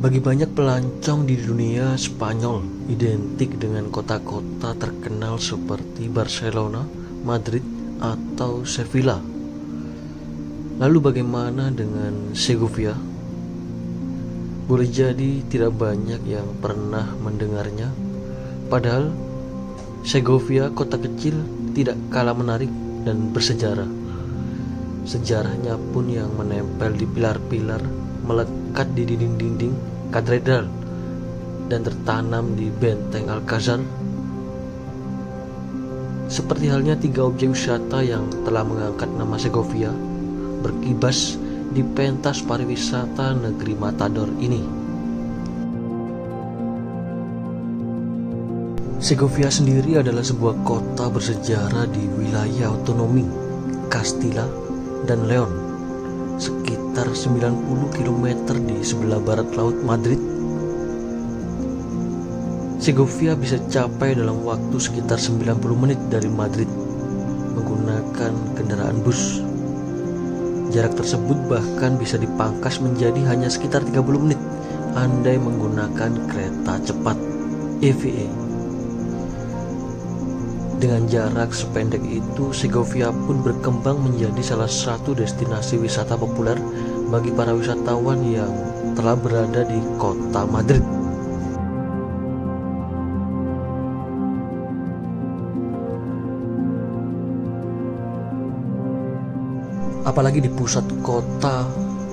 Bagi banyak pelancong di dunia, Spanyol identik dengan kota-kota terkenal seperti Barcelona, Madrid, atau Sevilla. Lalu bagaimana dengan Segovia? Boleh jadi tidak banyak yang pernah mendengarnya, padahal Segovia, kota kecil, tidak kalah menarik dan bersejarah. Sejarahnya pun yang menempel di pilar-pilar, melekat di dinding-dinding katedral, dan tertanam di benteng Alcázar. Seperti halnya 3 objek wisata yang telah mengangkat nama Segovia, berkibas di pentas pariwisata negeri Matador ini. Segovia sendiri adalah sebuah kota bersejarah di wilayah otonomi Castilla dan Leon, sekitar 90 km di sebelah barat laut Madrid. Segovia bisa capai dalam waktu sekitar 90 menit dari Madrid menggunakan kendaraan bus. Jarak tersebut bahkan bisa dipangkas menjadi hanya sekitar 30 menit andai menggunakan kereta cepat EVA. Dengan jarak sependek itu, Segovia pun berkembang menjadi salah satu destinasi wisata populer bagi para wisatawan yang telah berada di kota Madrid. Apalagi di pusat kota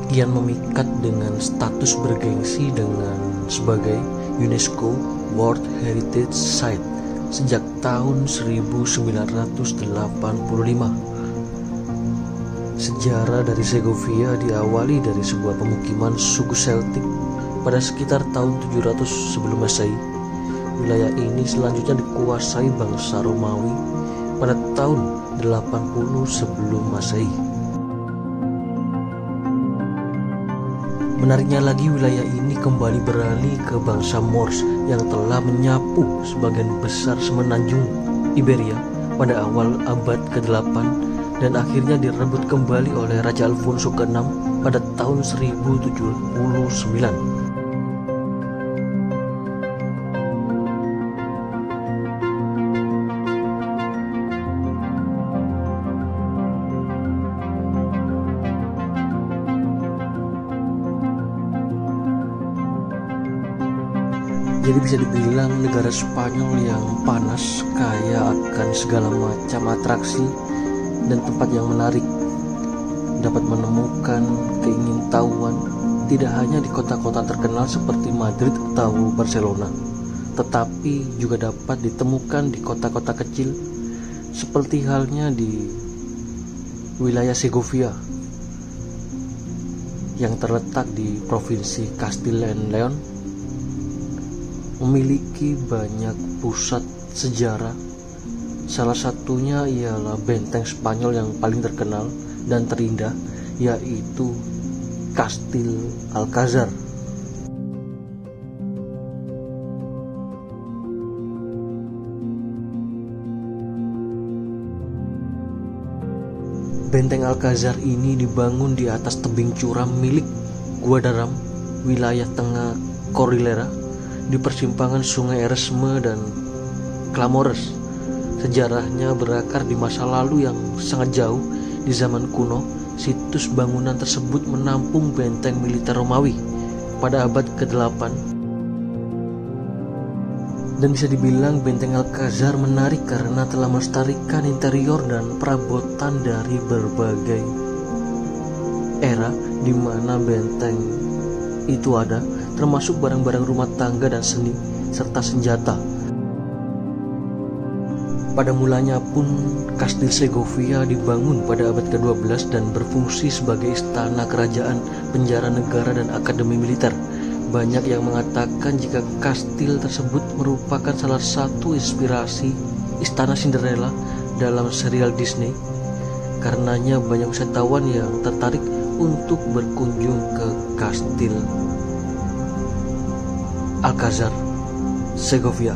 kian memikat dengan status bergengsi dengan sebagai UNESCO World Heritage Site sejak tahun 1985. Sejarah dari Segovia diawali dari sebuah pemukiman suku Celtic pada sekitar tahun 700 sebelum Masehi. Wilayah ini selanjutnya dikuasai bangsa Romawi pada tahun 80 sebelum Masehi. Menariknya lagi, wilayah ini kembali beralih ke bangsa Moors yang telah menyapu sebagian besar semenanjung Iberia pada awal abad ke-8 dan akhirnya direbut kembali oleh Raja Alfonso ke-6 pada tahun 1079. Jadi bisa dibilang negara Spanyol yang panas, kaya akan segala macam atraksi dan tempat yang menarik. Dapat menemukan keingintahuan tidak hanya di kota-kota terkenal seperti Madrid atau Barcelona, tetapi juga dapat ditemukan di kota-kota kecil seperti halnya di wilayah Segovia yang terletak di provinsi Castilla and Leon. Memiliki banyak pusat sejarah. Salah satunya ialah benteng Spanyol yang paling terkenal dan terindah, yaitu Kastil Alcázar. Benteng Alcázar ini dibangun di atas tebing curam milik Guadaram, wilayah tengah Cordillera, di persimpangan Sungai Eresme dan Clamores. Sejarahnya berakar di masa lalu yang sangat jauh. Di zaman kuno, situs bangunan tersebut menampung benteng militer Romawi pada abad ke-8. Dan bisa dibilang benteng Alcázar menarik karena telah melestarikan interior dan perabotan dari berbagai era di mana benteng itu ada, termasuk barang-barang rumah tangga dan seni, serta senjata. Pada mulanya pun, Kastil Segovia dibangun pada abad ke-12 dan berfungsi sebagai istana kerajaan, penjara negara, dan akademi militer. Banyak yang mengatakan jika kastil tersebut merupakan salah satu inspirasi Istana Cinderella dalam serial Disney. Karenanya banyak wisatawan yang tertarik untuk berkunjung ke Kastil Alcázar, Segovia.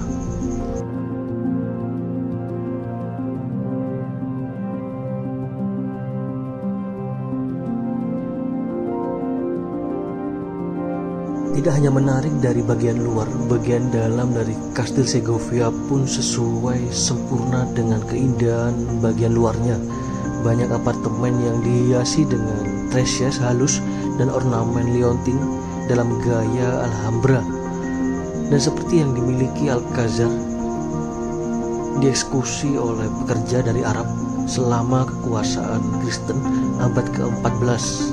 Tidak hanya menarik dari bagian luar, bagian dalam dari Kastil Segovia pun sesuai sempurna dengan keindahan bagian luarnya. Banyak apartemen yang dihiasi dengan tresies halus dan ornamen liontin dalam gaya Alhambra. Dan seperti yang dimiliki Alcazar, dieksekusi oleh pekerja dari Arab selama kekuasaan Kristen abad ke-14.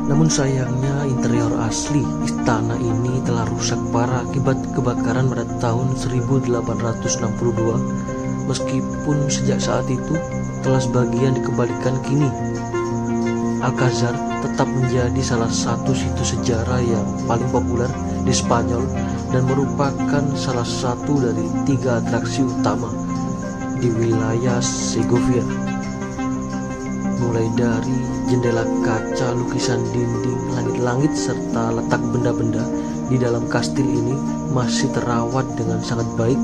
Namun sayangnya interior asli istana ini telah rusak parah akibat kebakaran pada tahun 1862. Meskipun sejak saat itu telah sebagian dikembalikan kini, Alcazar tetap menjadi salah satu situs sejarah yang paling populer di Spanyol dan merupakan salah satu dari 3 atraksi utama di wilayah Segovia. Mulai dari jendela kaca, lukisan dinding, langit-langit, serta letak benda-benda di dalam kastil ini masih terawat dengan sangat baik,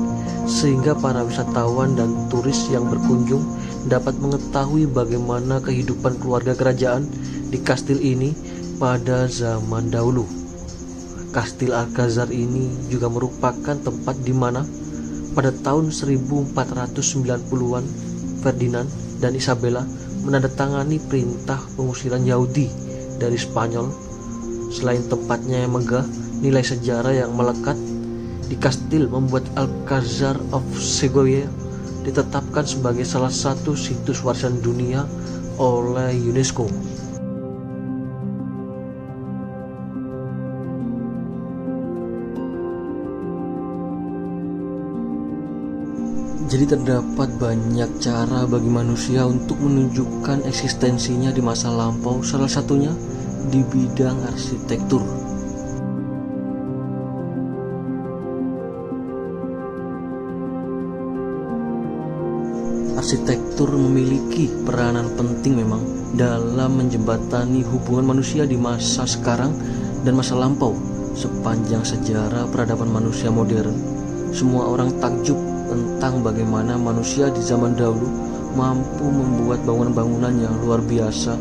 sehingga para wisatawan dan turis yang berkunjung dapat mengetahui bagaimana kehidupan keluarga kerajaan di kastil ini pada zaman dahulu. Kastil Alcazar ini juga merupakan tempat di mana pada tahun 1490-an Ferdinand dan Isabella menandatangani perintah pengusiran Yahudi dari Spanyol. Selain tempatnya yang megah, nilai sejarah yang melekat di kastil membuat Alcazar of Segovia ditetapkan sebagai salah satu situs warisan dunia oleh UNESCO. Jadi terdapat banyak cara bagi manusia untuk menunjukkan eksistensinya di masa lampau, salah satunya di bidang arsitektur. Arsitektur memiliki peranan penting memang dalam menjembatani hubungan manusia di masa sekarang dan masa lampau. Sepanjang sejarah peradaban manusia modern, semua orang takjub tentang bagaimana manusia di zaman dahulu mampu membuat bangunan-bangunan yang luar biasa,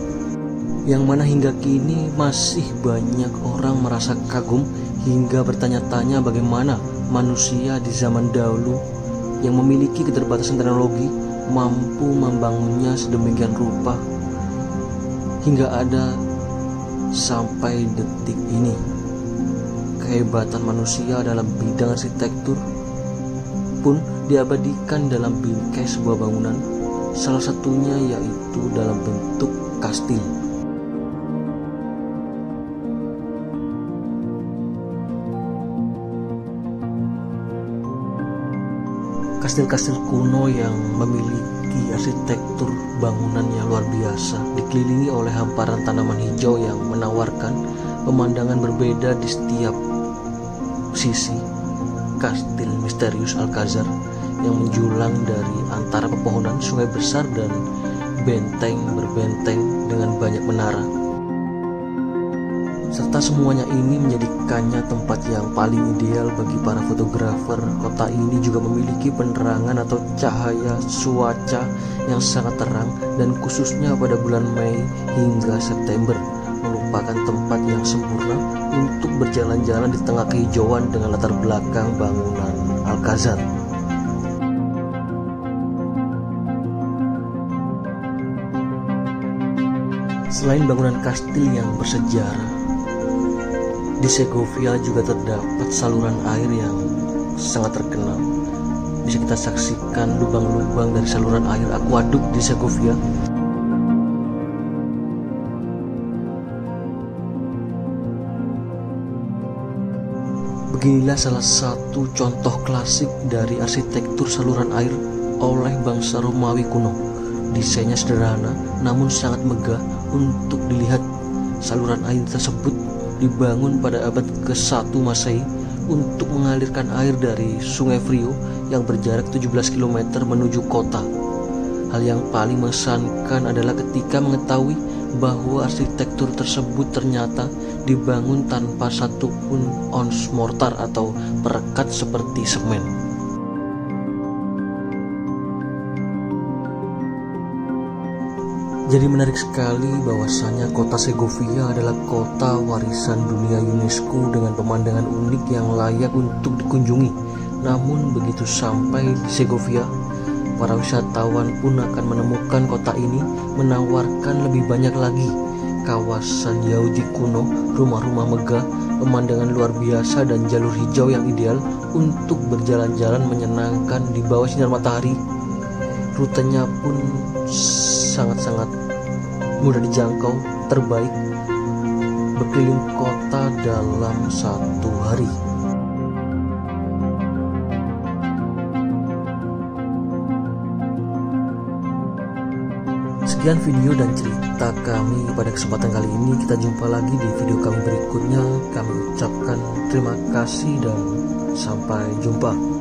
yang mana hingga kini masih banyak orang merasa kagum hingga bertanya-tanya bagaimana manusia di zaman dahulu yang memiliki keterbatasan teknologi mampu membangunnya sedemikian rupa hingga ada sampai detik ini. Kehebatan manusia dalam bidang arsitektur pun diabadikan dalam bingkai sebuah bangunan, salah satunya yaitu dalam bentuk kastil. Kastil-kastil kuno yang memiliki arsitektur bangunan yang luar biasa, dikelilingi oleh hamparan tanaman hijau yang menawarkan pemandangan berbeda di setiap sisi. Kastil misterius Alcazar yang menjulang dari antara pepohonan, sungai besar, dan benteng berbenteng dengan banyak menara. Serta semuanya ini menjadikannya tempat yang paling ideal bagi para fotografer. Kota ini juga memiliki penerangan atau cahaya cuaca yang sangat terang, dan khususnya pada bulan Mei hingga September merupakan tempat yang sempurna untuk berjalan-jalan di tengah kehijauan dengan latar belakang bangunan Alcazar. Selain bangunan kastil yang bersejarah, di Segovia juga terdapat saluran air yang sangat terkenal. Bisa kita saksikan lubang-lubang dari saluran air aquaduk di Segovia. Beginilah salah satu contoh klasik dari arsitektur saluran air oleh bangsa Romawi kuno. Desainnya sederhana namun sangat megah untuk dilihat. Saluran air tersebut dibangun pada abad ke-1 Masehi untuk mengalirkan air dari Sungai Frio yang berjarak 17 km menuju kota. Hal yang paling mengesankan adalah ketika mengetahui bahwa arsitektur tersebut ternyata dibangun tanpa satupun ons mortar atau perekat seperti semen. Jadi menarik sekali bahwasanya kota Segovia adalah kota warisan dunia UNESCO dengan pemandangan unik yang layak untuk dikunjungi. Namun begitu sampai di Segovia, para wisatawan pun akan menemukan kota ini menawarkan lebih banyak lagi. Kawasan Yahudi kuno, rumah-rumah megah, pemandangan luar biasa dan jalur hijau yang ideal untuk berjalan-jalan menyenangkan di bawah sinar matahari. Rutenya pun sangat-sangat mudah dijangkau, terbaik berkeliling kota dalam 1 hari. Sekian video dan cerita kami pada kesempatan kali ini. Kita jumpa lagi di video kami berikutnya. Kami ucapkan terima kasih dan sampai jumpa.